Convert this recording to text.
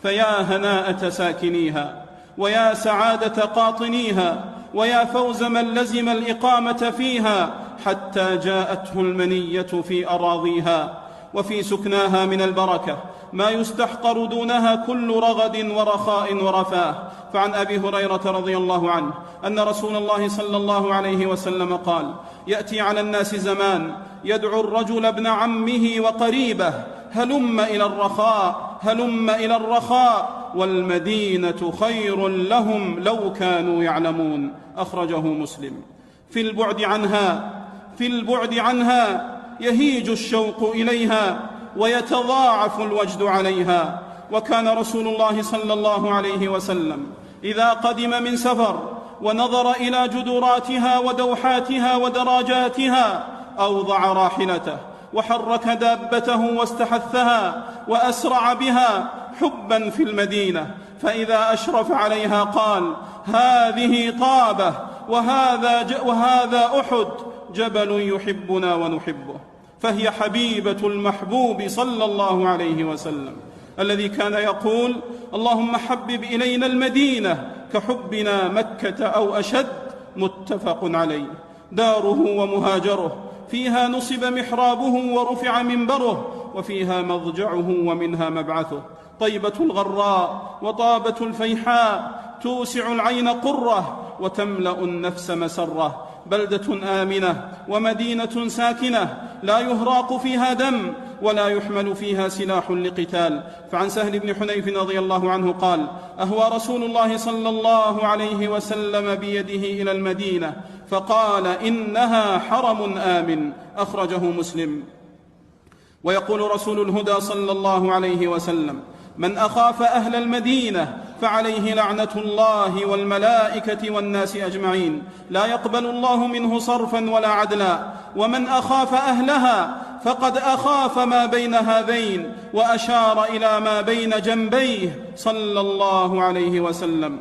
فيا هناءة ساكنيها، ويا سعادة قاطنيها، ويا فوز من لزم الإقامة فيها حتى جاءته المنية في أراضيها. وفي سكناها من البركة ما يستحقر دونها كل رغد ورخاء ورفاه. فعن أبي هريرة رضي الله عنه أن رسول الله صلى الله عليه وسلم قال: يأتي على الناس زمان يدعو الرجل ابن عمه وقريبه هلم إلى الرخاء، هلم إلى الرخاء، والمدينة خير لهم لو كانوا يعلمون. أخرجه مسلم. في البعد عنها يهيج الشوق إليها ويتضاعف الوجد عليها. وكان رسول الله صلى الله عليه وسلم إذا قدم من سفر ونظر إلى جدراتها ودوحاتها ودراجاتها أوضع راحلته وحرك دابته واستحثها وأسرع بها حبا في المدينة، فإذا أشرف عليها قال: هذه طابة وهذا أحد، جبل يحبنا ونحبه. فهي حبيبة المحبوب صلى الله عليه وسلم، الذي كان يقول: اللهم حبب إلينا المدينة كحبنا مكة أو أشد. متفق عليه. داره ومهاجره، فيها نصب محرابه ورفع منبره، وفيها مضجعه ومنها مبعثه. طيبة الغراء وطابة الفيحاء توسع العين قرة وتملأ النفس مسرة. بلدة آمنة ومدينة ساكنة لا يهراق فيها دم ولا يحمل فيها سلاح لقتال. فعن سهل بن حنيف رضي الله عنه قال: أهوى رسول الله صلى الله عليه وسلم بيده إلى المدينة فقال: إنها حرم آمن. أخرجه مسلم. ويقول رسول الهدى صلى الله عليه وسلم: من أخاف أهل المدينة فعليه لعنة الله والملائكة والناس أجمعين، لا يقبل الله منه صرفا ولا عدلا. ومن أخاف أهلها فقد أخاف ما بين هذين، وأشار إلى ما بين جنبيه صلى الله عليه وسلم.